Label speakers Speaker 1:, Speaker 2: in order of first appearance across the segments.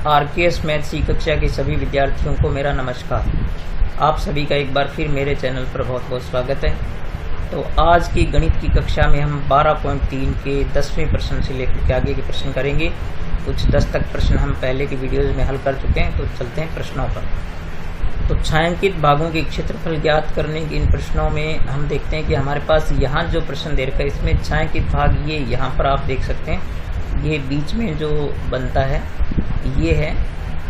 Speaker 1: RKS math सी कक्षा के सभी विद्यार्थियों को मेरा नमस्कार। आप सभी का एक बार फिर मेरे चैनल पर बहुत बहुत स्वागत है। तो आज की गणित की कक्षा में हम 12.3 के 10वें प्रश्न से लेकर के आगे के प्रश्न करेंगे। कुछ 10 तक प्रश्न हम पहले की वीडियोज में हल कर चुके हैं, तो चलते हैं प्रश्नों पर। तो छायांकित भागों के क्षेत्रफल ज्ञात करने के इन प्रश्नों में हम देखते हैं कि हमारे पास यहाँ जो प्रश्न दे रखा है इसमें छायांकित भाग ये यहाँ पर आप देख सकते हैं, ये बीच में जो बनता है ये है।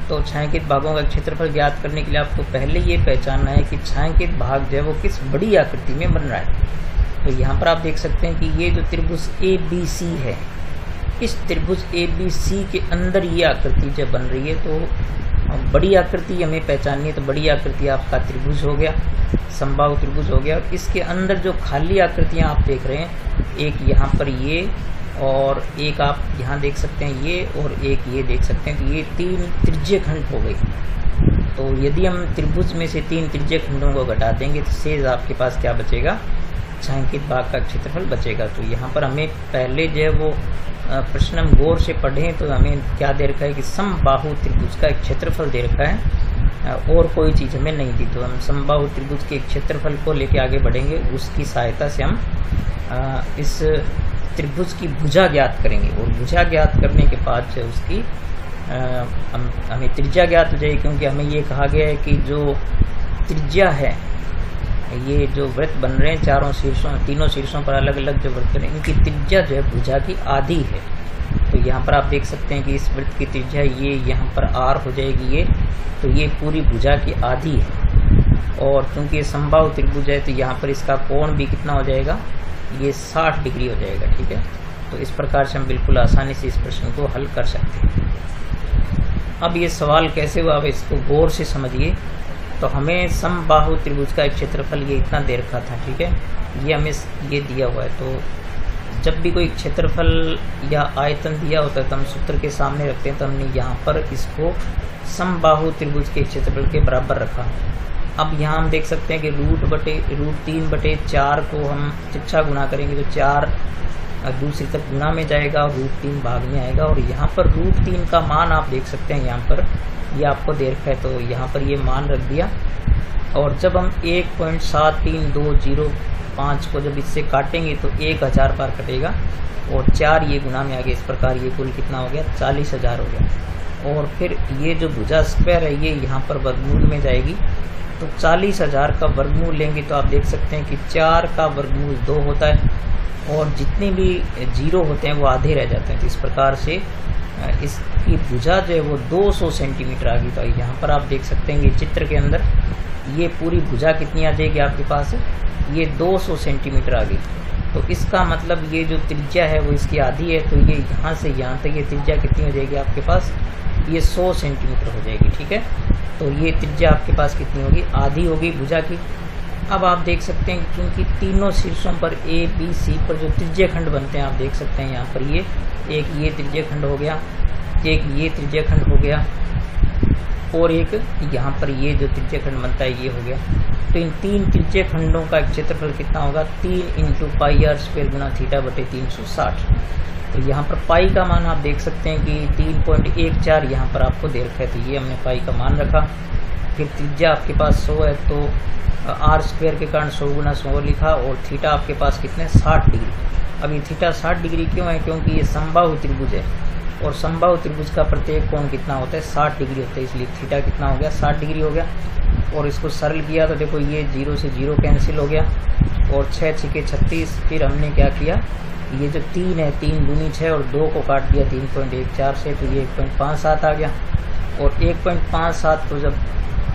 Speaker 1: तो छायांकित भागों का क्षेत्रफल ज्ञात करने के लिए आपको पहले ये पहचानना है कि छायांकित भाग जो है वो किस बड़ी आकृति में बन रहा है। तो यहाँ पर आप देख सकते हैं कि ये जो त्रिभुज ABC है, इस त्रिभुज ABC के अंदर ये आकृति जब बन रही है तो बड़ी आकृति हमें पहचाननी है। तो बड़ी आकृति आपका त्रिभुज हो गया, समबाहु त्रिभुज हो गया। और इसके अंदर जो खाली आकृतियाँ आप देख रहे हैं, एक यहाँ पर ये और एक आप यहाँ देख सकते हैं ये और एक ये देख सकते हैं, तो ये 3 त्रिज्यीय खंड हो गए। तो यदि हम त्रिभुज में से 3 त्रिज्यीय खंडों को घटा देंगे तो शेष आपके पास क्या बचेगा, छायांकित भाग का क्षेत्रफल बचेगा। तो यहाँ पर हमें पहले जो है वो प्रश्न हम गौर से पढ़ें तो हमें क्या दे रखा है कि समबाहु त्रिभुज का एक क्षेत्रफल दे रखा है और कोई चीज़ हमें नहीं दी। तो हम समबाहु त्रिभुज के क्षेत्रफल को लेके आगे बढ़ेंगे, उसकी सहायता से हम इस त्रिभुज की भुजा ज्ञात करेंगे। और भुजा ज्ञात करने के बाद जो उसकी हमें त्रिज्या ज्ञात हो जाएगी, क्योंकि हमें ये कहा गया है कि जो त्रिज्या है, ये जो वृत्त बन रहे हैं तीनों शीर्षों पर अलग अलग जो वृत्त बने, इनकी त्रिज्या जो है भुजा की आधी है। तो यहाँ पर आप देख सकते हैं कि इस वृत्त की त्रिज्या ये यहाँ पर r हो जाएगी ये, तो ये पूरी भुजा की आधी है। और क्योंकि ये समबाहु त्रिभुज है तो यहाँ पर इसका कोण भी कितना हो जाएगा, ये 60 डिग्री हो जाएगा। ठीक है, तो इस प्रकार से हम बिल्कुल आसानी से इस प्रश्न को हल कर सकते हैं। अब ये सवाल कैसे हुआ, अब इसको गौर से समझिए। तो हमें समबाहु त्रिभुज का एक क्षेत्रफल ये इतना दे रखा था, ठीक है, ये हमें ये दिया हुआ है। तो जब भी कोई क्षेत्रफल या आयतन दिया होता है तो हम सूत्र के सामने रखते हैं। तो हमने यहाँ पर इसको समबाहु त्रिभुज के क्षेत्रफल के बराबर रखा। अब यहाँ हम देख सकते हैं कि √3/4 को हम तिरछा गुना करेंगे तो 4 दूसरी तरफ गुना में जाएगा और √3 भाग में आएगा। और यहाँ पर √3 का मान आप देख सकते हैं, यहाँ पर ये आपको दे रखा है, तो यहाँ पर ये मान रख दिया। और जब हम 1.73205 को जब इससे काटेंगे तो 1000 बार कटेगा और 4 ये गुना में आ गया। इस प्रकार ये कुल कितना हो गया, 40,000 हो गया। और फिर ये जो भुजा स्क्वायर है ये यहाँ पर वर्गमूल में जाएगी। तो 40,000 का वर्गमूल लेंगे तो आप देख सकते हैं कि 4 का वर्गमूल 2 होता है और जितने भी 0 होते हैं वो आधे रह जाते हैं। तो इस प्रकार से इसकी भुजा जो है वो 200 सेंटीमीटर आ गई। तो यहाँ पर आप देख सकते हैं कि चित्र के अंदर ये पूरी भुजा कितनी आ जाएगी आपके पास, ये 200 सेंटीमीटर आ गई। तो इसका मतलब ये जो त्रिज्या है वो इसकी आधी है। तो ये यहाँ से यहाँ तक ये त्रिज्या कितनी हो जाएगी आपके पास, ये 100 सेंटीमीटर हो जाएगी। ठीक है, तो ये त्रिज्या आपके पास कितनी होगी, आधी होगी भुजा की। अब आप देख सकते हैं क्योंकि तीनों शीर्षों पर ABC पर जो त्रिज्य खंड बनते हैं आप देख सकते हैं, यहाँ पर ये एक ये त्रिज्य खंड हो गया, एक ये त्रिज्य खंड हो गया और एक यहाँ पर ये जो त्रिज्य खंड बनता है ये हो गया। तो इन 3 त्रिज्य खंडों का क्षेत्रफल कितना होगा, 3 × πr² गुना θ/360। तो यहाँ पर पाई का मान आप देख सकते हैं कि 3.14 यहाँ पर आपको दे रखा है, तो ये हमने पाई का मान रखा। फिर त्रिज्या आपके पास 100 है तो r² के कारण 100 × 100 लिखा और थीटा आपके पास कितने, 60 डिग्री। अब ये थीटा 60 डिग्री क्यों है, क्योंकि ये समबाहु त्रिभुज है और समबाहु त्रिभुज का प्रत्येक कोण कितना होता है, 60 डिग्री होता है, इसलिए थीटा कितना हो गया, 60 डिग्री हो गया। और इसको सरल किया तो देखो ये 0 से 0 कैंसिल हो गया और 6 × 6 = 36। फिर हमने क्या किया, ये जो 3 है, 3 दूनी 6 और 2 को काट दिया 3.14 से, तो ये 1.57 आ गया। और 1.57 को जब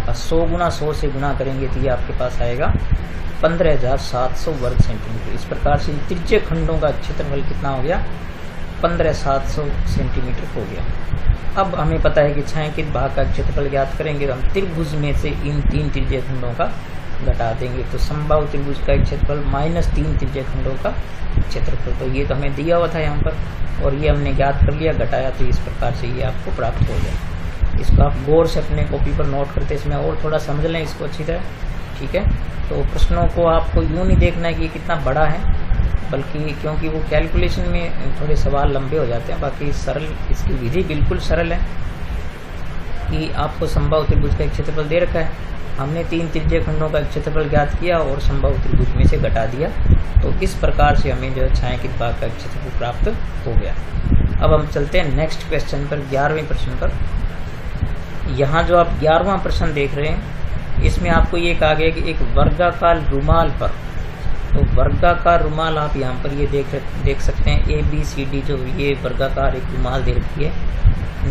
Speaker 1: 100 × 100 से गुना करेंगे तो ये आपके पास आएगा 15,700 वर्ग सेंटीमीटर। इस प्रकार से त्रिज्य खंडों का क्षेत्रफल कितना हो गया, 15,700 सेंटीमीटर हो गया। अब हमें पता है कि छायांकित भाग का क्षेत्रफल ज्ञात करेंगे तो हम त्रिभुज में से इन 3 त्रिज्य खंडों का घटा देंगे। तो समबाहु त्रिभुज का क्षेत्रफल -3 त्रिज्य खंडों का क्षेत्रफल, तो ये तो हमें दिया हुआ था यहाँ पर और ये हमने ज्ञात कर लिया, घटाया, तो इस प्रकार से ये आपको प्राप्त हो गया। इसको आप गौर से अपने कॉपी पर नोट करते इसमें और थोड़ा समझ लें इसको अच्छी तरह। ठीक है, तो प्रश्नों को आपको यूँ नहीं देखना है कि ये कितना बड़ा है, बल्कि क्योंकि वो कैलकुलेशन में थोड़े सवाल लंबे हो जाते हैं। बाकी सरल, इसकी विधि बिल्कुल सरल है। कि आपको समबाहु त्रिभुज का एक क्षेत्रफल दे रखा है, हमने 3 त्रिज्यीय खंडों का एक क्षेत्रफल ज्ञात किया और समबाहु त्रिभुज में से घटा दिया। तो इस प्रकार से हमें जो है छायांकित भाग का एक क्षेत्रफल प्राप्त हो गया। अब हम चलते हैं नेक्स्ट क्वेश्चन पर, 11वें प्रश्न पर। यहाँ जो आप 11वां प्रश्न देख रहे हैं, इसमें आपको ये कहा गया कि एक वर्गाकार रुमाल पर, तो वर्गाकार रुमाल आप यहाँ पर ये देख सकते हैं, ABCD जो ये वर्गाकार एक रुमाल दे रखी है,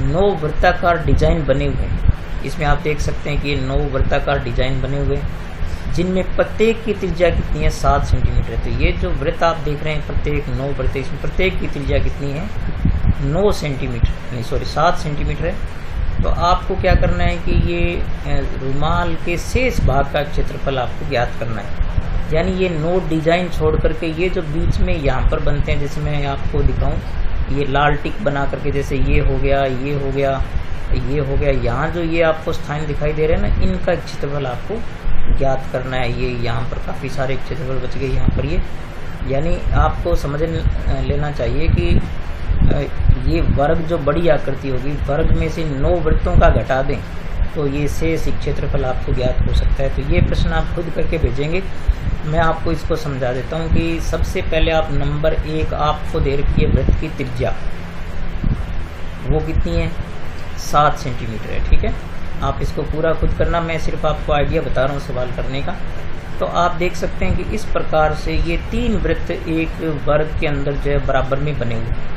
Speaker 1: 9 वृत्ताकार डिजाइन बने हुए हैं। इसमें आप देख सकते हैं कि ये 9 वृत्ताकार डिजाइन बने हुए हैं, जिनमें प्रत्येक की त्रिज्या कितनी है, 7 सेंटीमीटर है। तो ये जो वृत्त आप देख रहे हैं, प्रत्येक 9 वृत्त, इसमें प्रत्येक की त्रिज्या कितनी है, 9 सेंटीमीटर, नहीं सॉरी 7 सेंटीमीटर है। तो आपको क्या करना है कि ये रुमाल के शेष भाग का क्षेत्रफल आपको ज्ञात करना है। यानी ये 9 डिजाइन छोड़ करके ये जो बीच में यहाँ पर बनते हैं, जैसे मैं आपको दिखाऊं, ये लाल टिक बना करके, जैसे ये हो गया, ये हो गया, ये हो गया, यहाँ जो ये आपको स्थान दिखाई दे रहे हैं ना, इनका क्षेत्रफल आपको ज्ञात करना है। ये यहाँ पर काफ़ी सारे क्षेत्रफल बच गए यहाँ पर ये, यानी आपको समझ लेना चाहिए कि ये वर्ग जो बड़ी आकृति होगी, वर्ग में से 9 वृत्तों का घटा दें तो ये शेष क्षेत्रफल आपको ज्ञात हो सकता है। तो ये प्रश्न आप खुद करके भेजेंगे। मैं आपको इसको समझा देता हूँ कि सबसे पहले आप नंबर 1 आपको दे रखी है वृत्त की त्रिज्या, वो कितनी है, 7 सेंटीमीटर है। ठीक है, आप इसको पूरा खुद करना, मैं सिर्फ आपको आइडिया बता रहा हूँ सवाल करने का। तो आप देख सकते हैं कि इस प्रकार से ये 3 वृत्त एक वर्ग के अंदर जो है बराबर में बने हुए हैं।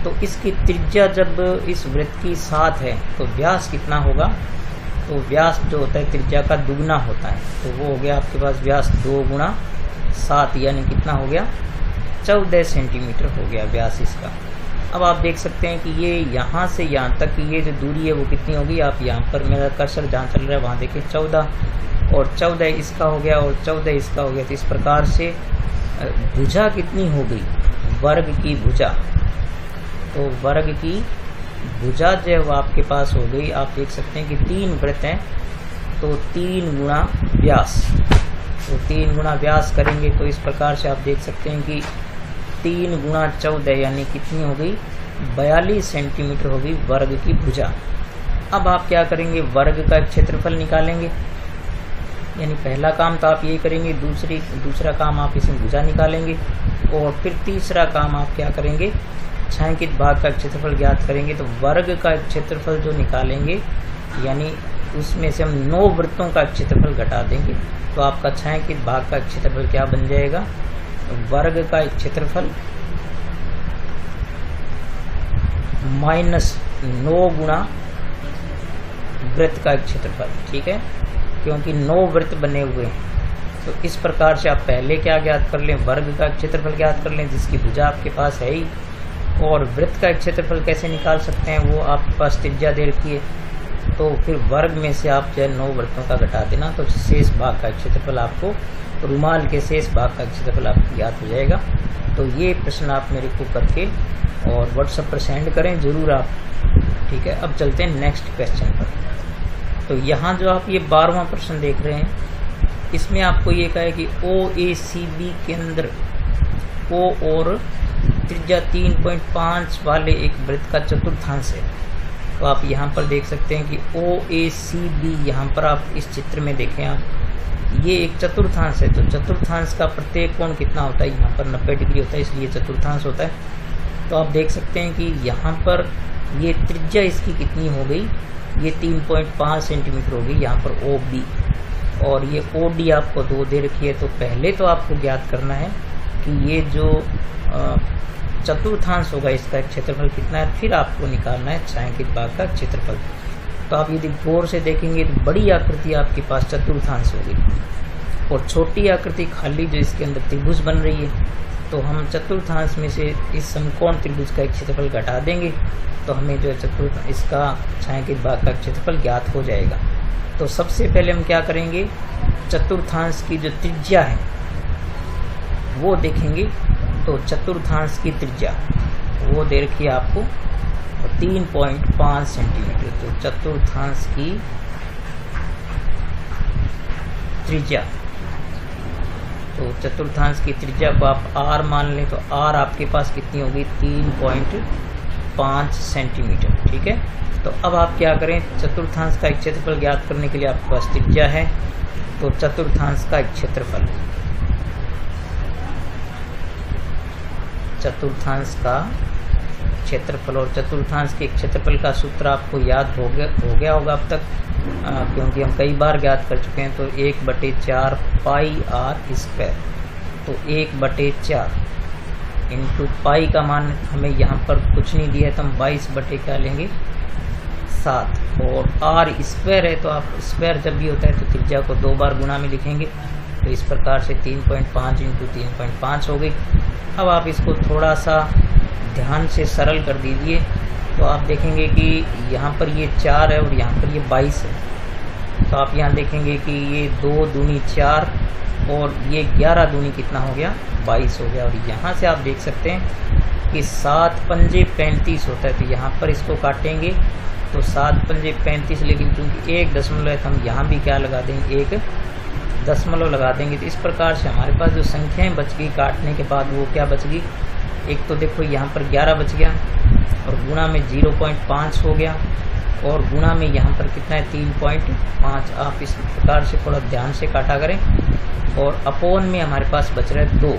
Speaker 1: तो इसकी त्रिज्या जब इस वृत्त की 7 है तो व्यास कितना होगा, तो व्यास जो होता है त्रिज्या का दुगना होता है। तो वो हो गया आपके पास व्यास 2 गुणा 7, यानी कितना हो गया, 14 सेंटीमीटर हो गया व्यास इसका। अब आप देख सकते हैं कि ये यहाँ से यहाँ तक की ये जो दूरी है वो कितनी होगी, आप यहाँ पर मेरा कर्सर जहाँ चल रहा है वहाँ देखिए, 14 और 14 इसका हो गया और 14 इसका हो गया। तो इस प्रकार से भुजा कितनी हो गई, वर्ग की भुजा, तो वर्ग की भुजा जो है वो आपके पास हो गई। आप देख सकते हैं कि 3 वृत्त हैं, तो 3 गुणा व्यास, तो 3 गुणा व्यास करेंगे तो इस प्रकार से आप देख सकते हैं कि 3 गुणा 14 यानी कितनी हो गई, 42 सेंटीमीटर हो गई वर्ग की भुजा। अब आप क्या करेंगे, वर्ग का क्षेत्रफल निकालेंगे। यानी पहला काम तो आप ये करेंगे, दूसरा काम आप इसमें भुजा निकालेंगे, और फिर तीसरा काम आप क्या करेंगे, छायांकित भाग का क्षेत्रफल ज्ञात करेंगे। तो वर्ग का क्षेत्रफल जो निकालेंगे, यानी उसमें से हम 9 वृत्तों का क्षेत्रफल घटा देंगे, तो आपका छायांकित भाग का क्षेत्रफल क्या बन जाएगा, वर्ग का क्षेत्रफल -9 गुणा वृत्त का क्षेत्रफल। ठीक है, क्योंकि 9 वृत्त बने हुए हैं। तो इस प्रकार से आप पहले क्या ज्ञात कर लें, वर्ग का क्षेत्रफल ज्ञात कर लें, जिसकी भुजा आपके पास है ही। और वृत्त का क्षेत्रफल कैसे निकाल सकते हैं, वो आपके पास त्रिज्या दे रखी है, तो फिर वर्ग में से आप जो है 9 वृत्तों का घटा देना, तो शेष भाग का क्षेत्रफल आपको, रुमाल के शेष भाग का क्षेत्रफल आपको ज्ञात हो जाएगा। तो ये प्रश्न आप मेरे को करके और व्हाट्सएप पर सेंड करें जरूर आप। ठीक है, अब चलते हैं नेक्स्ट क्वेश्चन पर। तो यहाँ जो आप ये 12वां प्रश्न देख रहे हैं, इसमें आपको ये कहा है कि OACB के अंदर O और त्रिज्या 3.5 वाले एक वृत्त का चतुर्थांश है। तो आप यहाँ पर देख सकते हैं कि OACB, यहाँ पर आप इस चित्र में देखें आप, ये एक चतुर्थांश है। तो चतुर्थांश का प्रत्येक कोण कितना होता है, यहाँ पर 90 डिग्री होता है, इसलिए चतुर्थांश होता है। तो आप देख सकते हैं कि यहाँ पर ये त्रिज्या इसकी कितनी हो गई, ये 3.5 सेंटीमीटर हो गई, यहाँ पर OB, और ये OD आपको 2 दे रखी है। तो पहले तो आपको ज्ञात करना है कि ये जो चतुर्थांश होगा इसका क्षेत्रफल कितना है, फिर आपको निकालना है छायांकित भाग का क्षेत्रफल। तो आप यदि गौर से देखेंगे तो बड़ी आकृति आपके पास चतुर्थांश होगी, और छोटी आकृति खाली जो इसके अंदर त्रिभुज बन रही है, तो हम चतुर्थांश में से इस समकोण त्रिभुज का क्षेत्रफल घटा देंगे, तो हमें जो है इसका छायांकित भाग का क्षेत्रफल ज्ञात हो जाएगा। तो सबसे पहले हम क्या करेंगे, चतुर्थांश की जो त्रिज्या है वो देखेंगे। तो चतुर्थांश की त्रिज्या वो दे रखी है आपको 3.5 सेंटीमीटर। तो चतुर्थांश की त्रिज्या, तो चतुर्थांश की त्रिज्या को आप r मान लें, तो r आपके पास कितनी होगी, 3.5 सेंटीमीटर। ठीक है, तो तो अब आप क्या करें, चतुर्थांश का एक क्षेत्रफल ज्ञात करने के लिए आपके पास त्रिज्या है, तो चतुर्थांश का एक क्षेत्रफल, चतुर्थांश का क्षेत्रफल, और चतुर्थांश के क्षेत्रफल का सूत्र आपको याद हो गया होगा अब तक, क्योंकि हम कई बार ज्ञात कर चुके हैं। तो 1/4 पाई r स्क्वायर, तो 1/4 इंटू पाई का मान हमें यहाँ पर कुछ नहीं दिया है, तो हम 22 क्या लेंगे 7, और r स्क्वायर है, तो आप स्क्वायर जब भी होता है तो त्रिज्या को 2 बार गुणा में लिखेंगे, तो इस प्रकार से 3.5 इंटू 3.5 हो गई। अब आप इसको थोड़ा सा ध्यान से सरल कर दीजिए, तो आप देखेंगे कि यहाँ पर ये 4 है और यहाँ पर ये 22 है, तो आप यहाँ देखेंगे कि ये 2 दूनी 4 और ये 11 दूनी कितना हो गया 22 हो गया। और यहाँ से आप देख सकते हैं कि 7 पंजे 35 होता है, तो यहाँ पर इसको काटेंगे तो 7 पंजे 35, लेकिन क्योंकि 1 दशमलव है तो हम यहाँ भी क्या लगा देंगे 1 दशमलव लगा देंगे। तो इस प्रकार से हमारे पास जो संख्याएं बच गई काटने के बाद वो क्या बच गई, एक तो देखो यहाँ पर 11 बच गया और गुणा में 0.5 हो गया, और गुणा में यहाँ पर कितना है 3.5। आप इस प्रकार से थोड़ा ध्यान से काटा करें, और अपोन में हमारे पास बच रहा है 2।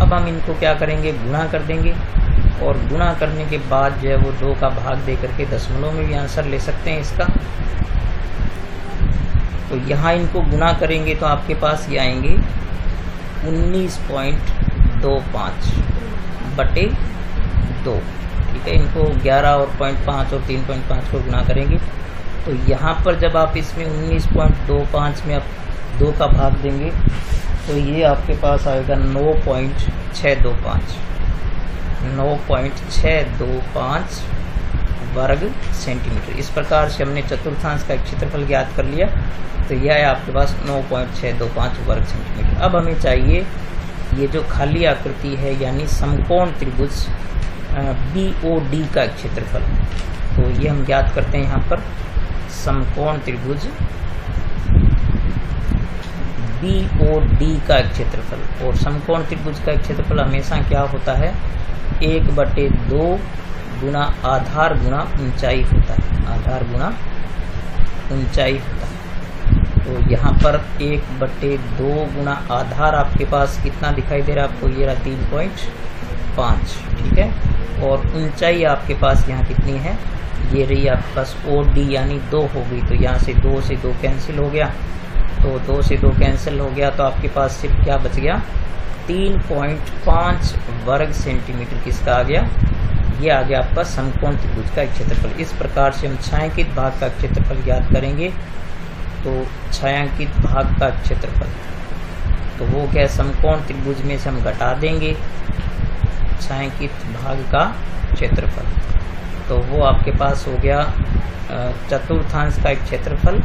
Speaker 1: अब हम इनको क्या करेंगे, गुणा कर देंगे, और गुणा करने के बाद जो है वो 2 का भाग दे करके दशमलव में भी आंसर ले सकते हैं इसका। तो यहाँ इनको गुणा करेंगे तो आपके पास ये आएंगे 19.25/2, ठीक है। इनको 11 और 0.5 और 3.5 को गुणा करेंगे, तो यहाँ पर जब आप इसमें 19.25 में आप 2 का भाग देंगे तो ये आपके पास आएगा 9.625 वर्ग सेंटीमीटर। इस प्रकार से हमने चतुर्थांश का क्षेत्रफल ज्ञात कर लिया, तो यह है आपके पास 9.625 वर्ग सेंटीमीटर। अब हमें चाहिए ये जो खाली आकृति है यानी समकोण त्रिभुज BOD का क्षेत्रफल, तो ये हम ज्ञात करते हैं यहाँ पर समकोण त्रिभुज BOD का क्षेत्रफल। और समकोण त्रिभुज का क्षेत्रफल हमेशा क्या होता है 1/2 गुना आधार गुना ऊंचाई होता है, आधार गुना ऊंचाई होता है। तो यहाँ पर 1/2 गुना आधार आपके पास कितना दिखाई दे रहा है आपको, ये रहा 3.5, ठीक है। और ऊंचाई आपके पास यहाँ कितनी है, ये रही आपके पास OD यानी 2 हो गई, तो यहाँ से 2 से 2 कैंसिल हो गया, तो 2 से 2 कैंसिल हो गया, तो आपके पास सिर्फ क्या बच गया 3.5 वर्ग सेंटीमीटर किसका आ गया, ये आ गया आपका समकोण त्रिभुज का क्षेत्रफल। इस प्रकार से हम छायांकित भाग का क्षेत्रफल ज्ञात करेंगे, तो छायांकित भाग का क्षेत्रफल तो वो क्या है, समकोण त्रिभुज में से हम घटा देंगे छायांकित भाग का क्षेत्रफल, तो वो आपके पास हो गया चतुर्थांश का एक क्षेत्रफल,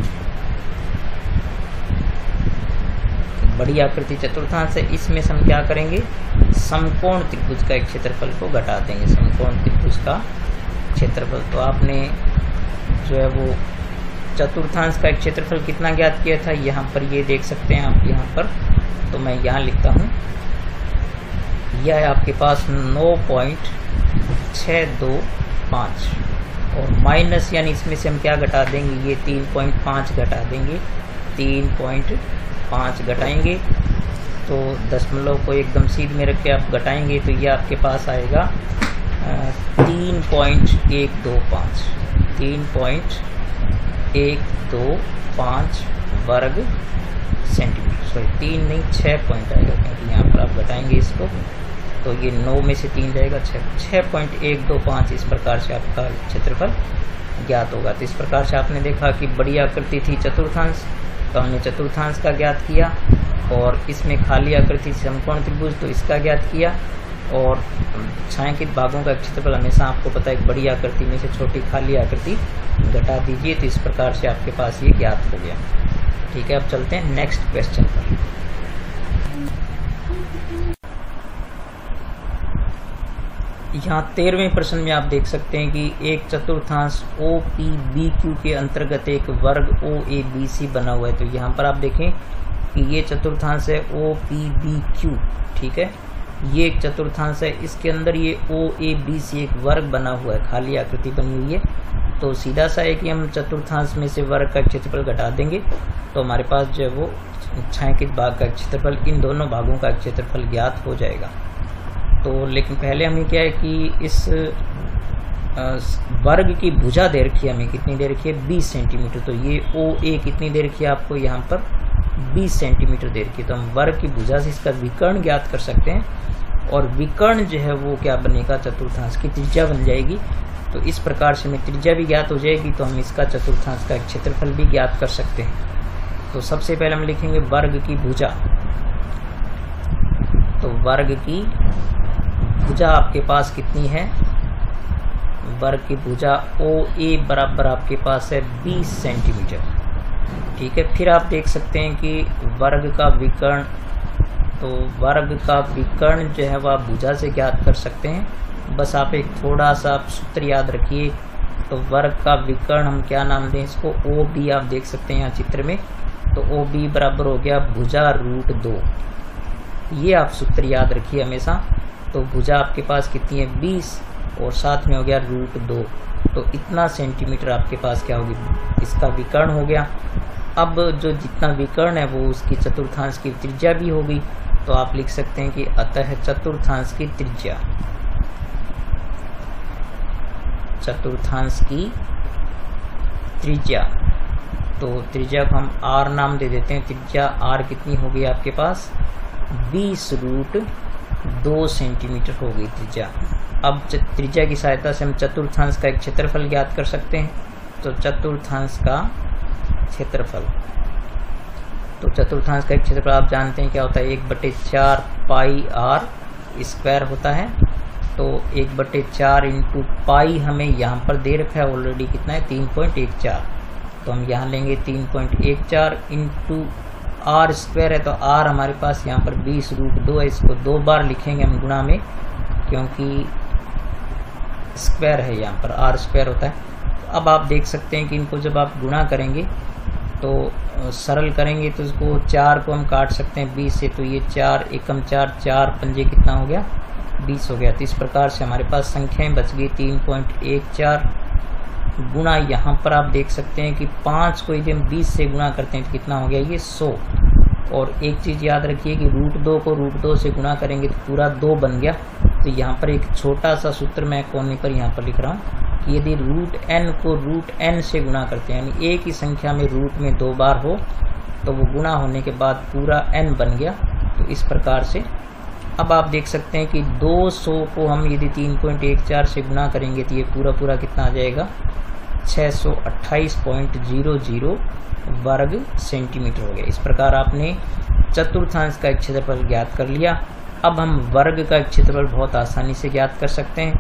Speaker 1: बड़ी आकृति चतुर्थांश है, इसमें से हम क्या करेंगे समकोण त्रिभुज का एक क्षेत्रफल को घटा देंगे, समकोण त्रिभुज का क्षेत्रफल। तो आपने जो है वो चतुर्थांश का एक क्षेत्रफल कितना ज्ञात किया था, यहाँ पर ये देख सकते हैं आप यहाँ पर, तो मैं यहाँ लिखता हूँ, यह है आपके पास 9.625 और माइनस यानी इसमें से हम क्या घटा देंगे, ये 3.5 घटा देंगे, 3.5 घटाएंगे, तो दशमलव को एकदम सीध में रख के आप घटाएंगे, तो ये आपके पास आएगा 3.125 वर्ग सेंटीमीटर, सॉरी 3 नहीं 6 पॉइंट आएगा, क्योंकि यहाँ पर आप घटाएंगे इसको, तो ये 9 में से 3 जाएगा 6.125। इस प्रकार से आपका क्षेत्रफल ज्ञात होगा। तो इस प्रकार से आपने देखा कि बड़ी आकृति थी चतुर्थांश, तो हमने चतुर्थांश का ज्ञात किया, और इसमें खाली आकृति समकोण त्रिभुज तो इसका ज्ञात किया, और छायांकित भागों का क्षेत्रफल हमेशा आपको पता है बड़ी आकृति में से छोटी खाली आकृति घटा दीजिए, तो इस प्रकार से आपके पास ये ज्ञात हो गया। ठीक है, अब चलते हैं नेक्स्ट क्वेश्चन पर। यहाँ 13वें प्रश्न में आप देख सकते हैं कि एक चतुर्थांश OPBQ के अंतर्गत एक वर्ग OABC बना हुआ है। तो यहाँ पर आप देखें कि ये चतुर्थांश है OPBQ, ठीक है, ये एक चतुर्थांश है, इसके अंदर ये OABC एक वर्ग बना हुआ है, खाली आकृति बनी हुई है। तो सीधा सा है कि हम चतुर्थांश में से वर्ग का क्षेत्रफल घटा देंगे तो हमारे पास जो है वो छायांकित भाग का क्षेत्रफल, इन दोनों भागों का क्षेत्रफल ज्ञात हो जाएगा। तो लेकिन पहले हमें क्या है कि इस वर्ग की भुजा दे रखी है, हमें कितनी दे रखी है 20 सेंटीमीटर। तो ये OA कितनी दे रखी है आपको यहाँ पर 20 सेंटीमीटर दे रखी है। तो हम वर्ग की भुजा से इसका विकर्ण ज्ञात कर सकते हैं और विकर्ण जो है वो क्या बनेगा, चतुर्थांश की त्रिज्या बन जाएगी। तो इस प्रकार से हमें त्रिज्या भी ज्ञात हो जाएगी तो हम इसका चतुर्थांश का क्षेत्रफल भी ज्ञात कर सकते हैं। तो सबसे पहले हम लिखेंगे वर्ग की भुजा। तो वर्ग की भुजा आपके पास कितनी है, वर्ग की भुजा OA बराबर आपके पास है 20 सेंटीमीटर। ठीक है, फिर आप देख सकते हैं कि वर्ग का विकर्ण, तो वर्ग का विकर्ण जो है वह भुजा से ज्ञात कर सकते हैं। बस आप एक थोड़ा सा सूत्र याद रखिए। तो वर्ग का विकर्ण हम क्या नाम दें इसको, OB आप देख सकते हैं यहाँ चित्र में। तो OB बराबर हो गया भुजा √2। ये आप सूत्र याद रखिए हमेशा। तो भुजा आपके पास कितनी है 20 और साथ में हो गया √2। तो इतना सेंटीमीटर आपके पास क्या होगी, इसका विकर्ण हो गया। अब जो जितना विकर्ण है वो उसकी चतुर्थांश की त्रिज्या भी होगी। तो आप लिख सकते हैं कि अतः चतुर्थांश की त्रिज्या, चतुर्थांश की त्रिज्या, तो त्रिज्या को हम R नाम दे देते हैं। त्रिज्या R कितनी होगी आपके पास 20√2 सेंटीमीटर हो गई त्रिज्या। अब त्रिज्या की सहायता से हम चतुर्थांश का एक क्षेत्रफल ज्ञात कर सकते हैं। तो चतुर्थांश का क्षेत्रफल, तो चतुर्थांश का एक क्षेत्रफल आप जानते हैं क्या होता है, 1/4 पाई R स्क्वायर होता है। तो 1/4 इंटू पाई हमें यहाँ पर दे रखा है ऑलरेडी, कितना है 3.14। तो हम यहाँ लेंगे 3.14 इंटू R स्क्वायर है। तो R हमारे पास यहाँ पर 20√2 है। इसको 2 बार लिखेंगे हम गुणा में, क्योंकि स्क्वायर है, यहाँ पर R स्क्वायर होता है। अब आप देख सकते हैं कि इनको जब आप गुणा करेंगे तो सरल करेंगे तो इसको 4 को हम काट सकते हैं 20 से। तो ये 4 एकम 4, 4 पंजे कितना हो गया 20 हो गया। तो इस प्रकार से हमारे पास संख्याएं बच गई 3.14 गुणा, यहाँ पर आप देख सकते हैं कि 5 को यदि हम 20 से गुणा करते हैं तो कितना हो गया ये 100। और एक चीज़ याद रखिए कि √2 को √2 से गुणा करेंगे तो पूरा 2 बन गया। तो यहाँ पर एक छोटा सा सूत्र मैं कोने पर यहाँ पर लिख रहा हूँ कि यदि √n को √n से गुणा करते हैं, यानी एक ही संख्या में रूट में 2 बार हो तो वो गुणा होने के बाद पूरा n बन गया। तो इस प्रकार से अब आप देख सकते हैं कि 200 को हम यदि 3.14 से गुणा करेंगे तो ये पूरा कितना आ जाएगा 628.00 वर्ग सेंटीमीटर हो गया। इस प्रकार आपने चतुर्थांश का क्षेत्रफल ज्ञात कर लिया। अब हम वर्ग का क्षेत्रफल बहुत आसानी से ज्ञात कर सकते हैं।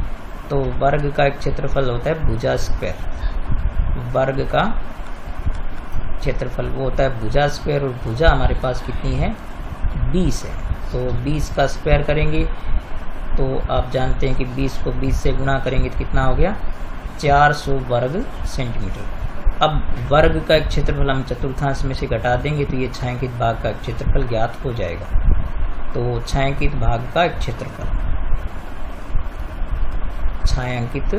Speaker 1: तो वर्ग का क्षेत्रफल होता है भुजा स्क्वायर। वर्ग का क्षेत्रफल वो होता है भुजा स्क्वायर, और भुजा हमारे पास कितनी है 20 है। तो 20 का स्क्वायर करेंगे तो आप जानते हैं कि 20 को 20 से गुणा करेंगे तो कितना हो गया 400 वर्ग सेंटीमीटर। अब वर्ग का क्षेत्रफल हम चतुर्थांश में से घटा देंगे तो ये छायांकित भाग का क्षेत्रफल ज्ञात हो जाएगा। तो छायांकित भाग का क्षेत्रफल, छायांकित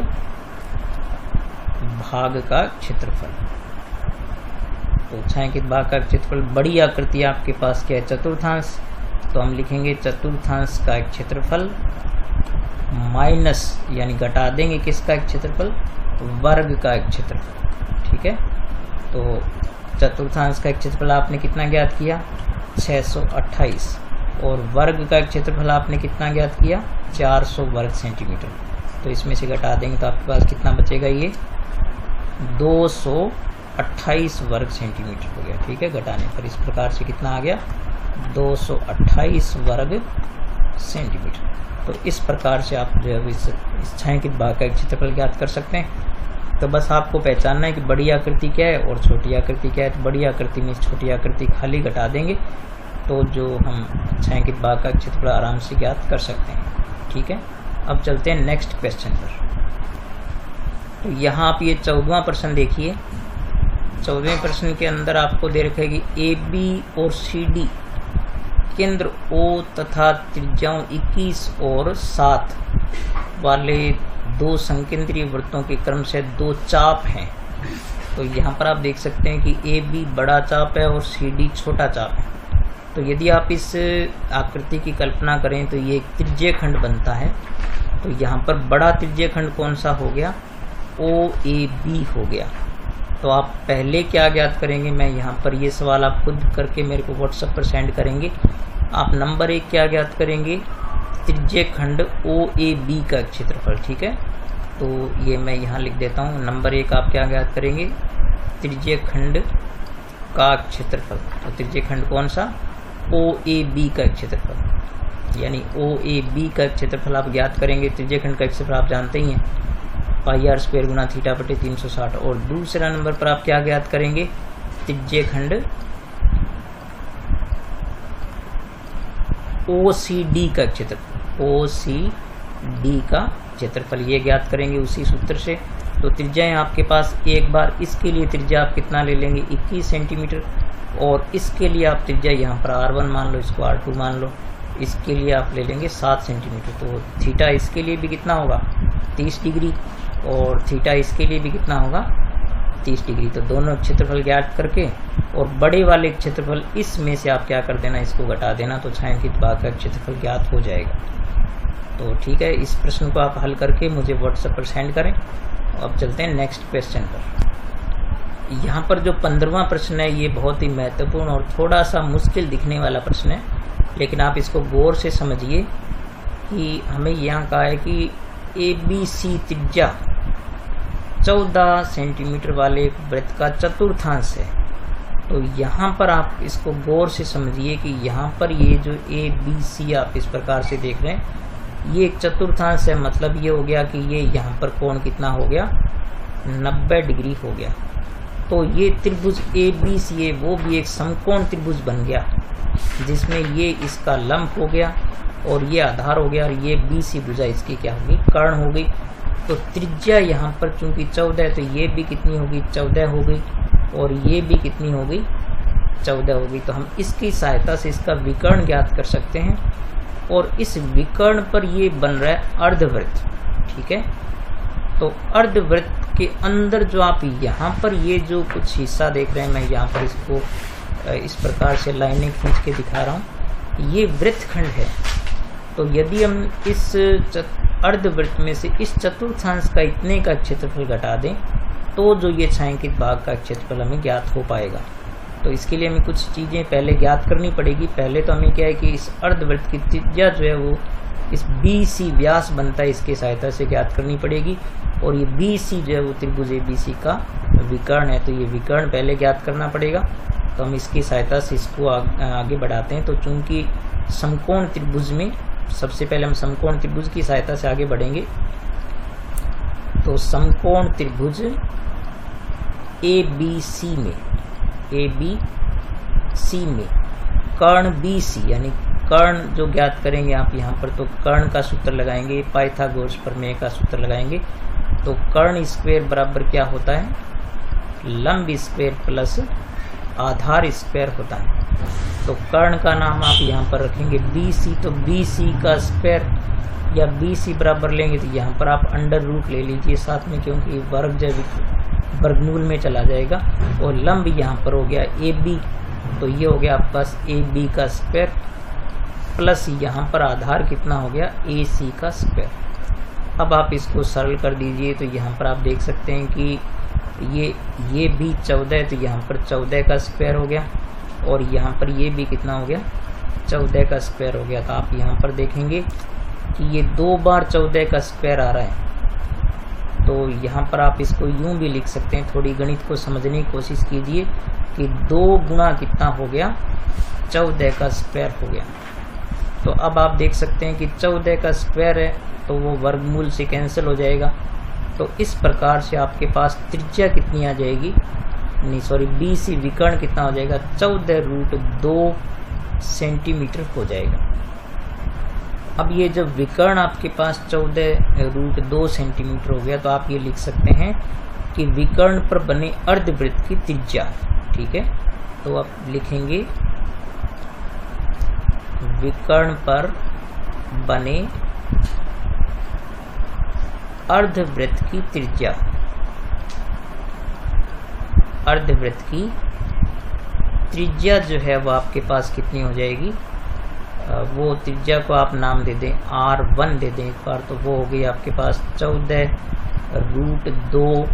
Speaker 1: भाग का क्षेत्रफल, तो छायांकित भाग का क्षेत्रफल बड़ी आकृति आपके पास क्या है चतुर्थांश। तो हम लिखेंगे चतुर्थांश का क्षेत्रफल माइनस, यानी घटा देंगे किसका क्षेत्रफल, वर्ग का क्षेत्रफल। ठीक है, तो चतुर्थांश का क्षेत्रफल आपने कितना ज्ञात किया 628, और वर्ग का क्षेत्रफल आपने कितना ज्ञात किया 400 वर्ग सेंटीमीटर। तो इसमें से घटा देंगे तो आपके पास कितना बचेगा ये 228 वर्ग सेंटीमीटर हो गया। ठीक है, घटाने पर इस प्रकार से कितना आ गया 228 वर्ग सेंटीमीटर। तो इस प्रकार से आप जो है इस छायांकित भाग का क्षेत्रफल ज्ञात कर सकते हैं। तो बस आपको पहचानना है कि बड़ी आकृति क्या है और छोटी आकृति क्या है। तो बड़ी आकृति में छोटी आकृति खाली घटा देंगे तो जो हम छायांकित भाग का क्षेत्रफल आराम से ज्ञात कर सकते हैं। ठीक है, अब चलते हैं नेक्स्ट क्वेश्चन पर। तो यहाँ आप ये 14वां प्रश्न देखिए। 14वें प्रश्न के अंदर आपको दे रखा है कि AB और CD केंद्र O तथा त्रिज्याओं 21 और 7 वाले दो संकेंद्रीय वृत्तों के क्रम से दो चाप हैं। तो यहाँ पर आप देख सकते हैं कि ए बी बड़ा चाप है और सी डी छोटा चाप है। तो यदि आप इस आकृति की कल्पना करें तो ये एक त्रिज्यीय खंड बनता है। तो यहाँ पर बड़ा त्रिज्यीय खंड कौन सा हो गया? ओ ए बी हो गया। तो आप पहले क्या ज्ञात करेंगे? मैं यहाँ पर ये सवाल आप खुद करके मेरे को व्हाट्सएप पर सेंड करेंगे। आप नंबर 1 क्या ज्ञात करेंगे? त्रिज्यीय खंड ओ ए बी का क्षेत्रफल। ठीक है, तो ये मैं यहाँ लिख देता हूँ। नंबर 1 आप क्या ज्ञात करेंगे? त्रिज्यीय खंड का क्षेत्रफल। तो त्रिज्यीय खंड कौन सा? ओ ए बी का क्षेत्रफल, यानी ओ ए बी का क्षेत्रफल आप ज्ञात करेंगे। त्रिज्यीय खंड का क्षेत्रफल आप जानते ही हैं, पाई आर स्क्वायर गुना थीटा बटे 360। और दूसरा नंबर पर आप क्या ज्ञात करेंगे? त्रिज्यीय खंड ओ सी डी का क्षेत्रफल, ओ सी डी का क्षेत्रफल ये ज्ञात करेंगे उसी सूत्र से। तो त्रिज्याएं आपके पास, एक बार इसके लिए त्रिज्या आप कितना ले लेंगे? 21 सेंटीमीटर। और इसके लिए आप त्रिज्या यहाँ पर R1 मान लो, इसको R2 मान लो, इसके लिए आप ले लेंगे 7 सेंटीमीटर। तो थीटा इसके लिए भी कितना होगा? 30 डिग्री। और थीटा इसके लिए भी कितना होगा? 30 डिग्री। तो दोनों क्षेत्रफल ज्ञात करके और बड़े वाले क्षेत्रफल इसमें से आप क्या कर देना? इसको घटा देना, तो छायांकित भाग का क्षेत्रफल ज्ञात हो जाएगा। तो ठीक है, इस प्रश्न को आप हल करके मुझे व्हाट्सएप पर सेंड करें। अब चलते हैं नेक्स्ट क्वेश्चन पर। यहाँ पर जो 15वां प्रश्न है ये बहुत ही महत्वपूर्ण और थोड़ा सा मुश्किल दिखने वाला प्रश्न है, लेकिन आप इसको गौर से समझिए कि हमें यहाँ कहा है कि ए बी सी त्रिज्या 14 सेंटीमीटर वाले वृत्त का चतुर्थांश है। तो यहाँ पर आप इसको गौर से समझिए कि यहाँ पर ये जो ए बी सी आप इस प्रकार से देख रहे हैं, ये एक चतुर्थांश है। मतलब ये हो गया कि ये यहाँ पर कोण कितना हो गया? 90 डिग्री हो गया। तो ये त्रिभुज ए बी सी है, वो भी एक समकोण त्रिभुज बन गया, जिसमें ये इसका लंब हो गया और ये आधार हो गया, और ये बी सी भुजा इसकी क्या होगी? कर्ण हो गई। तो त्रिज्या यहाँ पर चूंकि 14 है, तो ये भी कितनी होगी? 14 हो गई। और ये भी कितनी हो गई? 14 हो गई। तो हम इसकी सहायता से इसका विकर्ण ज्ञात कर सकते हैं। और इस विकर्ण पर ये बन रहा है अर्धवृत्त। ठीक है, तो अर्धवृत्त के अंदर जो आप यहाँ पर ये जो कुछ हिस्सा देख रहे हैं, मैं यहाँ पर इसको इस प्रकार से लाइनें खींच के दिखा रहा हूँ, ये वृत्तखंड है। तो यदि हम इस अर्धवृत्त में से इस चतुर्थांश का इतने का क्षेत्रफल घटा दें, तो जो ये छायांकित भाग का क्षेत्रफल हमें ज्ञात हो पाएगा। तो इसके लिए हमें कुछ चीज़ें पहले ज्ञात करनी पड़ेगी। पहले तो हमें क्या है कि इस अर्धवृत्त की त्रिज्या जो है वो इस बी सी व्यास बनता है, इसके सहायता से ज्ञात करनी पड़ेगी। और ये बी सी जो है वो त्रिभुज ए बी सी का विकर्ण है, तो ये विकर्ण पहले ज्ञात करना पड़ेगा। तो हम इसकी सहायता से इसको आगे बढ़ाते हैं। तो चूंकि समकोण त्रिभुज में सबसे पहले हम समकोण त्रिभुज की सहायता से आगे बढ़ेंगे। तो समकोण त्रिभुज ए बी सी में कर्ण बी सी, यानी कर्ण जो ज्ञात करेंगे आप यहाँ पर, तो कर्ण का सूत्र लगाएंगे, पाइथागोरस प्रमेय का सूत्र लगाएंगे। तो कर्ण स्क्वायर बराबर क्या होता है? लंब स्क्वायर प्लस आधार स्क्वायर होता है। तो कर्ण का नाम आप यहाँ पर रखेंगे बी सी। तो बी सी का स्क्वायर या बी सी बराबर लेंगे तो यहाँ पर आप अंडर रूट ले लीजिए साथ में, क्योंकि वर्ग जब वर्गमूल में चला जाएगा। और लंब यहाँ पर हो गया ए बी, तो ये हो गया आपके पास ए बी का स्क्वायर प्लस यहाँ पर आधार कितना हो गया? ए सी का स्क्वायर। अब आप इसको सरल कर दीजिए। तो यहाँ पर आप देख सकते हैं कि ये भी 14 है, तो यहाँ पर 14 का स्क्वायर हो गया। और यहाँ पर ये भी कितना हो गया? 14 का स्क्वायर हो गया। तो आप यहाँ पर देखेंगे कि ये 2 बार 14 का स्क्वायर आ रहा है। तो यहाँ पर आप इसको यूं भी लिख सकते हैं। थोड़ी गणित को समझने की कोशिश कीजिए कि 2 गुना कितना हो गया? 14 का स्क्वायर हो गया। तो अब आप देख सकते हैं कि 14 का स्क्वायर है, तो वो वर्गमूल से कैंसिल हो जाएगा। तो इस प्रकार से आपके पास त्रिज्या कितनी आ जाएगी? नहीं सॉरी, बी सी विकर्ण कितना हो जाएगा? 14√2 सेंटीमीटर हो जाएगा। अब ये जब विकर्ण आपके पास 14√2 सेंटीमीटर हो गया, तो आप ये लिख सकते हैं कि विकर्ण पर बने अर्धवृत्त की त्रिज्या। ठीक है, तो आप लिखेंगे विकर्ण पर बने अर्धवृत्त की त्रिज्या, अर्धवृत्त की त्रिज्या जो है वो आपके पास कितनी हो जाएगी, वो त्रिज्या को आप नाम दे दें R1 दे दें एक बार, तो वो हो गई आपके पास 14√2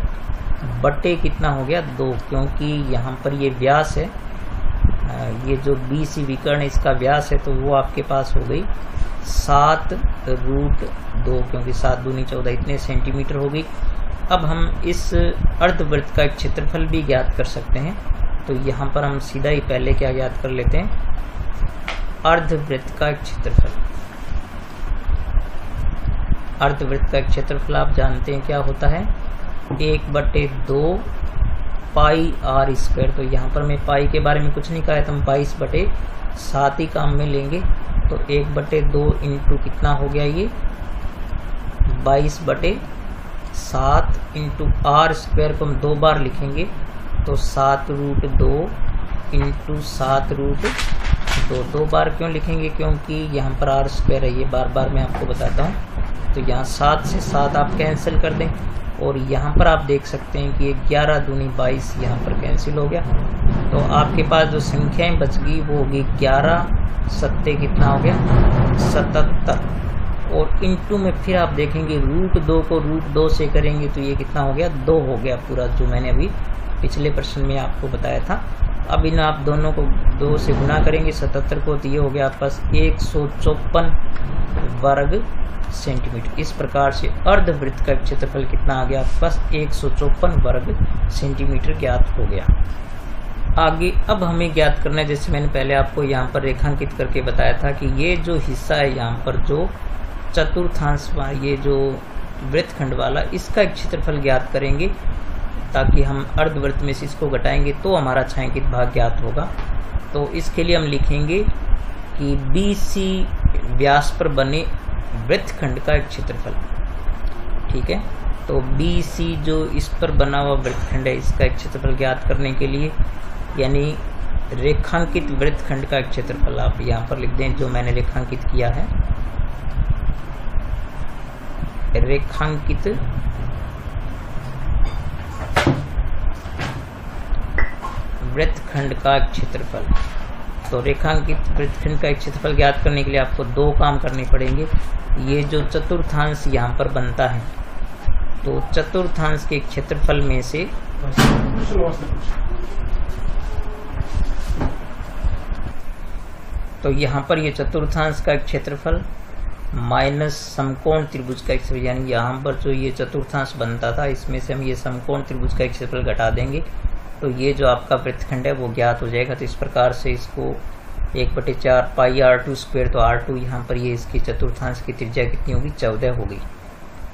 Speaker 1: बटे कितना हो गया 2, क्योंकि यहाँ पर ये व्यास है, ये जो BC विकर्ण है इसका व्यास है, तो वो आपके पास हो गई 7√2, क्योंकि 7 दूनी 14 इतने सेंटीमीटर हो गई। अब हम इस अर्धवृत्त का एक क्षेत्रफल भी ज्ञात कर सकते हैं, तो यहाँ पर हम सीधा ही पहले क्या ज्ञात कर लेते हैं, अर्धवृत्त का एक क्षेत्रफल। अर्धवृत्त का एक क्षेत्रफल आप जानते हैं क्या होता है, 1/2 पाई r स्क्वायर। तो यहाँ पर मैं पाई के बारे में कुछ नहीं कहा है, तो हम 22/7 ही काम में लेंगे, तो 1/2 इंटू कितना हो गया, ये 22/7 इंटू r स्क्वायर को हम 2 बार लिखेंगे, तो 7√2 इंटू 7√2। 2 बार क्यों लिखेंगे, क्योंकि यहाँ पर r स्क्वायर है, ये बार बार मैं आपको बताता हूँ। तो यहाँ 7 से 7 आप कैंसिल कर दें, और यहाँ पर आप देख सकते हैं कि 11 दूनी 22 यहाँ पर कैंसिल हो गया, तो आपके पास जो संख्याएं बच गई वो होगी 11 7 कितना हो गया 77, और इंटू में फिर आप देखेंगे √2 को √2 से करेंगे तो ये कितना हो गया 2 हो गया पूरा, जो मैंने अभी पिछले प्रश्न में आपको बताया था। अब इन आप दोनों को 2 से गुना करेंगे 77 को, तो ये हो गया आपके पास 154 वर्ग सेंटीमीटर। इस प्रकार से अर्धवृत्त का क्षेत्रफल कितना आ गया आपके पास 154 वर्ग सेंटीमीटर ज्ञात हो गया। आगे अब हमें ज्ञात करना है, जैसे मैंने पहले आपको यहाँ पर रेखांकित करके बताया था कि ये जो हिस्सा है यहाँ पर जो चतुर्थांश, ये जो वृत्तखंड वाला, इसका एक क्षेत्रफल ज्ञात करेंगे, ताकि हम अर्धवृत्त में से इसको घटाएंगे तो हमारा छायांकित भाग ज्ञात होगा। तो इसके लिए हम लिखेंगे कि BC व्यास पर बने वृत्तखंड का एक क्षेत्रफल, ठीक है। तो BC जो इस पर बना हुआ वृत्तखंड है, इसका एक क्षेत्रफल ज्ञात करने के लिए, यानी रेखांकित वृत्तखंड का एक क्षेत्रफल आप यहाँ पर लिख दें, जो मैंने रेखांकित किया है, रेखांकित वृत्तखंड का क्षेत्रफल। तो रेखांकित वृत्तखंड का क्षेत्रफल ज्ञात करने के लिए आपको 2 काम करने पड़ेंगे। ये जो चतुर्थांश यहाँ पर बनता है, तो चतुर्थांश के क्षेत्रफल में से तो यहाँ पर ये चतुर्थांश का क्षेत्रफल माइनस समकोण त्रिभुज का क्षेत्रफल, यानी यहाँ पर जो ये चतुर्थांश बनता था इसमें से हम ये समकोण त्रिभुज का क्षेत्रफल घटा देंगे, तो ये जो आपका वृत्तखंड है वो ज्ञात हो जाएगा। तो इस प्रकार से इसको 1/4 पाई r2 स्क्वायर, तो r2 यहाँ पर ये इसकी चतुर्थांश की त्रिज्या कितनी होगी 14 होगी,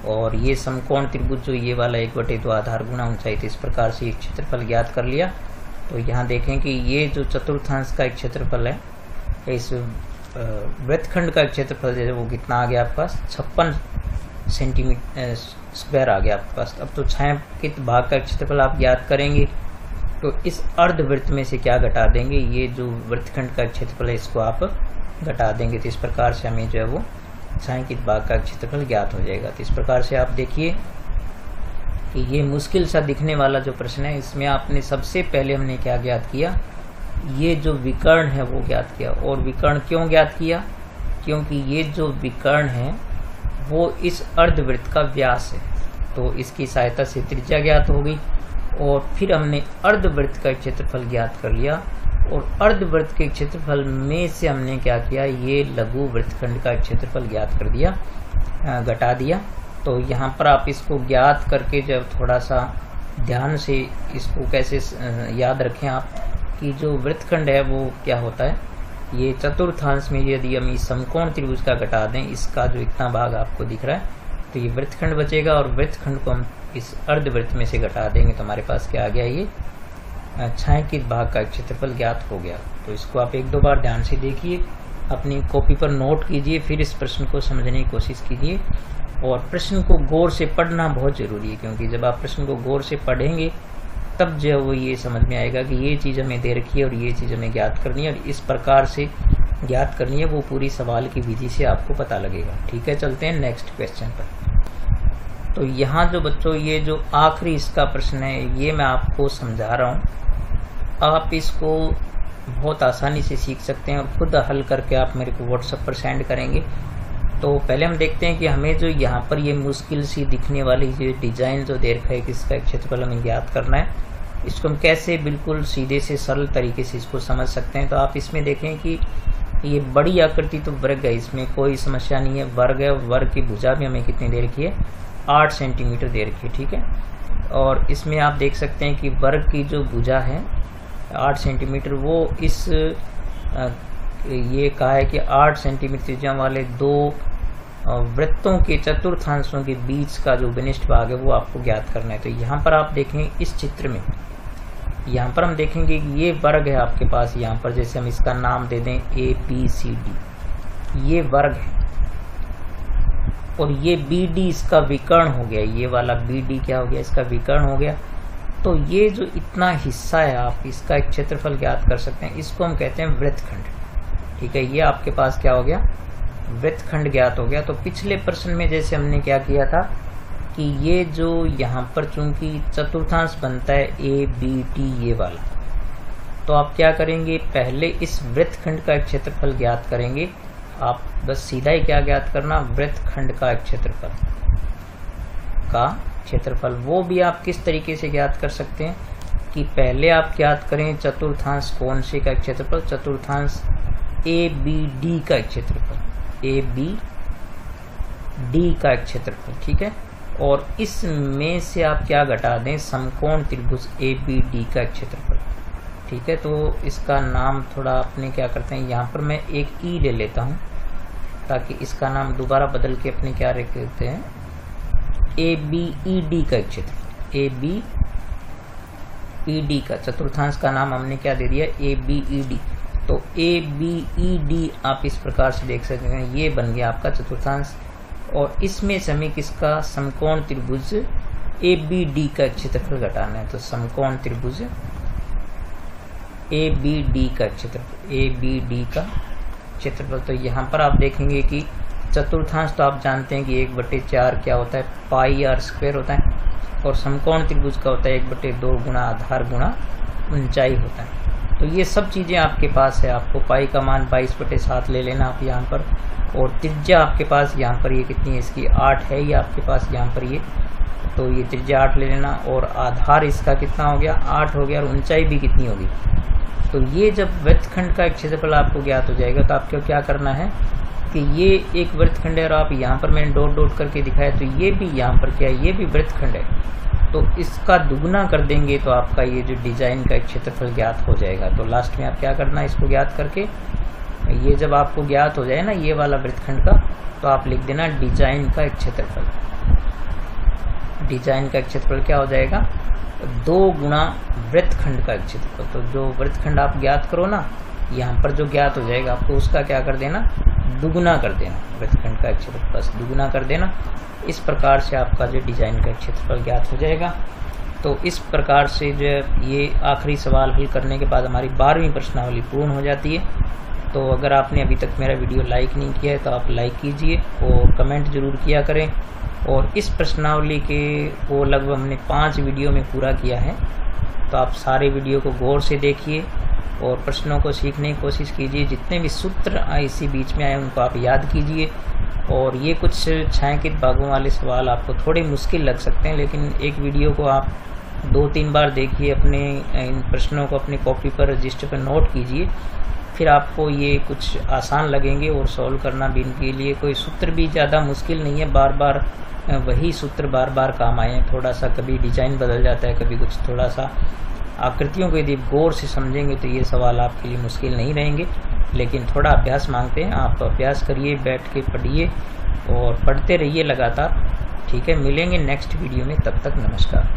Speaker 1: और ये समकोण त्रिभुज जो ये वाला 1/2 आधार गुना ऊंचाई, तो इस प्रकार से एक क्षेत्रफल ज्ञात कर लिया। तो यहाँ देखें कि ये जो चतुर्थांश का एक क्षेत्रफल है, इस वृत्तखंड का क्षेत्रफल जो है वो कितना आ गया आपके पास 56 सेंटीमीटर स्क्वायर आ गया आपके पास। अब तो छायांकित भाग का क्षेत्रफल आप ज्ञात करेंगे, तो इस अर्धवृत्त में से क्या घटा देंगे, ये जो वृत्तखंड का क्षेत्रफल है इसको आप घटा देंगे, तो इस प्रकार से हमें जो है वो छायांकित भाग का क्षेत्रफल ज्ञात हो जाएगा। तो इस प्रकार से आप देखिए कि ये मुश्किल सा दिखने वाला जो प्रश्न है, इसमें आपने सबसे पहले हमने क्या ज्ञात किया, ये जो विकर्ण है वो ज्ञात किया। और विकर्ण क्यों ज्ञात किया, क्योंकि ये जो विकर्ण है वो इस अर्धवृत्त का व्यास है, तो इसकी सहायता से त्रिज्या ज्ञात हो गई। और फिर हमने अर्धवृत्त का क्षेत्रफल ज्ञात कर लिया, और अर्धवृत्त के क्षेत्रफल में से हमने क्या किया, ये लघु वृत्तखंड का क्षेत्रफल ज्ञात कर दिया, घटा दिया। तो यहाँ पर आप इसको ज्ञात करके जब थोड़ा सा ध्यान से इसको कैसे याद रखें आप, कि जो वृत्तखंड है वो क्या होता है, ये चतुर्थांश में यदि हम इस समकोण त्रिभुज का घटा दें, इसका जो इतना भाग आपको दिख रहा है, तो ये वृत्तखंड बचेगा, और वृत्तखंड को हम इस अर्धवृत्त में से घटा देंगे, तो हमारे पास क्या आ गया, ये छायांकित भाग का क्षेत्रफल ज्ञात हो गया। तो इसको आप 1-2 बार ध्यान से देखिए, अपनी कॉपी पर नोट कीजिए, फिर इस प्रश्न को समझने की कोशिश कीजिए। और प्रश्न को गौर से पढ़ना बहुत जरूरी है, क्योंकि जब आप प्रश्न को गौर से पढ़ेंगे तब जो है वो ये समझ में आएगा कि ये चीज़ हमें दे रखी है और ये चीज़ हमें ज्ञात करनी है, और इस प्रकार से ज्ञात करनी है, वो पूरी सवाल की विधि से आपको पता लगेगा। ठीक है, चलते हैं नेक्स्ट क्वेश्चन पर। तो यहाँ जो बच्चों ये जो आखिरी इसका प्रश्न है ये मैं आपको समझा रहा हूँ। आप इसको बहुत आसानी से सीख सकते हैं और खुद हल करके आप मेरे को व्हाट्सएप पर सेंड करेंगे। तो पहले हम देखते हैं कि हमें जो यहाँ पर ये मुश्किल सी दिखने वाली ये डिज़ाइन जो दे रखा है कि इसका क्षेत्रफल हमें ज्ञात करना है, इसको हम कैसे बिल्कुल सीधे से सरल तरीके से इसको समझ सकते हैं। तो आप इसमें देखें कि ये बड़ी आकृति तो वर्ग है, इसमें कोई समस्या नहीं है, वर्ग है। वर्ग की भुजा भी हमें कितनी दे रखी है, 8 सेंटीमीटर दे रखी है, ठीक है। और इसमें आप देख सकते हैं कि वर्ग की जो भुजा है 8 सेंटीमीटर, वो इस ये कहा है कि 8 सेंटीमीटर त्रिज्या वाले दो वृत्तों के चतुर्थांशों के बीच का जो घनिष्ठ भाग है वो आपको ज्ञात करना है। तो यहाँ पर आप देखें इस चित्र में, यहाँ पर हम देखेंगे कि ये वर्ग है आपके पास, यहाँ पर जैसे हम इसका नाम दे दें ABCD, ये वर्ग है। और ये BD इसका विकर्ण हो गया, ये वाला BD क्या हो गया, इसका विकर्ण हो गया। तो ये जो इतना हिस्सा है आप इसका एक क्षेत्रफल ज्ञात कर सकते हैं, इसको हम कहते हैं वृत्तखंड, ठीक है। ये आपके पास क्या हो गया, वृत्तखंड ज्ञात हो गया। तो पिछले प्रश्न में जैसे हमने क्या किया था कि ये जो यहाँ पर चूंकि चतुर्थांश बनता है ABD ये वाला, तो आप क्या करेंगे, पहले इस वृत्तखंड का क्षेत्रफल ज्ञात करेंगे। आप बस सीधा ही क्या ज्ञात करना, वृत्तखंड का क्षेत्रफल। वो भी आप किस तरीके से ज्ञात कर सकते हैं कि पहले आप ज्ञात करें चतुर्थांश कौन से का क्षेत्रफल, चतुर्थांश ABD का क्षेत्रफल, ABD का क्षेत्रफल, ठीक है। और इसमें से आप क्या घटा दें, समकोण त्रिभुज ABD का क्षेत्रफल, ठीक है। तो इसका नाम थोड़ा अपने क्या करते हैं, यहाँ पर मैं एक E ले लेता हूँ ताकि इसका नाम दोबारा बदल के अपने क्या रख देते हैं, ABED का क्षेत्रफल, ABED का चतुर्थांश का नाम हमने क्या दे दिया, ABED। तो ABED आप इस प्रकार से देख सकते हैं, ये बन गया आपका चतुर्थांश। और इसमें से हमें किसका, समकोण त्रिभुज ABD का क्षेत्रफल घटाना है। तो समकोण त्रिभुज ABD का क्षेत्रफल, ABD का क्षेत्रफल। तो यहाँ पर आप देखेंगे कि चतुर्थांश तो आप जानते हैं कि 1/4 क्या होता है, πr² होता है। और समकोण त्रिभुज का होता है 1/2 गुणा आधार गुणा ऊंचाई होता है। तो ये सब चीज़ें आपके पास है। आपको पाई का मान 22/7 ले लेना आप यहाँ पर। और त्रिज्या आपके पास यहाँ पर ये कितनी है, इसकी 8 है ये आपके पास यहाँ पर ये, तो ये त्रिज्या 8 ले लेना। और आधार इसका कितना हो गया, 8 हो गया। और ऊंचाई भी कितनी होगी। तो ये जब वृत्तखंड का क्षेत्रफल आपको ज्ञात हो जाएगा तो आपको क्या करना है कि ये एक वृत्तखंड है और आप यहाँ पर मैंने डॉट डॉट करके दिखाया, तो ये भी यहाँ पर क्या है, ये भी वृत्तखंड है। तो इसका दुगुना कर देंगे तो आपका ये जो डिजाइन का क्षेत्रफल ज्ञात हो जाएगा। तो लास्ट में आप क्या करना है, इसको ज्ञात करके ये जब आपको ज्ञात हो जाए ना ये वाला वृत्तखंड का, तो आप लिख देना डिजाइन का क्षेत्रफल। डिजाइन का क्षेत्रफल क्या हो जाएगा, 2 गुणा वृत्तखंड का क्षेत्रफल। तो जो वृत्तखंड आप ज्ञात करो ना, यहाँ पर जो ज्ञात हो जाएगा आपको उसका क्या कर देना, दुगुना कर देना। वृत्तखंड का क्षेत्रफल बस दुगुना कर देना। इस प्रकार से आपका जो डिजाइन का क्षेत्रफल ज्ञात हो जाएगा। तो इस प्रकार से जो ये आखिरी सवाल हल करने के बाद हमारी 12वीं प्रश्नावली पूर्ण हो जाती है। तो अगर आपने अभी तक मेरा वीडियो लाइक नहीं किया है तो आप लाइक कीजिए और कमेंट जरूर किया करें। और इस प्रश्नावली के वो लगभग हमने 5 वीडियो में पूरा किया है। तो आप सारे वीडियो को गौर से देखिए और प्रश्नों को सीखने की कोशिश कीजिए। जितने भी सूत्र इसी बीच में आए उनको आप याद कीजिए। और ये कुछ छायांकित भागों वाले सवाल आपको थोड़े मुश्किल लग सकते हैं, लेकिन एक वीडियो को आप 2-3 बार देखिए, अपने इन प्रश्नों को अपनी कॉपी पर रजिस्टर पर नोट कीजिए, फिर आपको ये कुछ आसान लगेंगे। और सॉल्व करना भी इनके लिए कोई सूत्र भी ज़्यादा मुश्किल नहीं है, बार बार वही सूत्र बार बार काम आए हैं। थोड़ा सा कभी डिजाइन बदल जाता है, कभी कुछ थोड़ा सा आकृतियों को यदि गौर से समझेंगे तो ये सवाल आपके लिए मुश्किल नहीं रहेंगे, लेकिन थोड़ा अभ्यास मांगते हैं। आप अभ्यास करिए, बैठ के पढ़िए और पढ़ते रहिए लगातार, ठीक है। मिलेंगे नेक्स्ट वीडियो में, तब तक नमस्कार।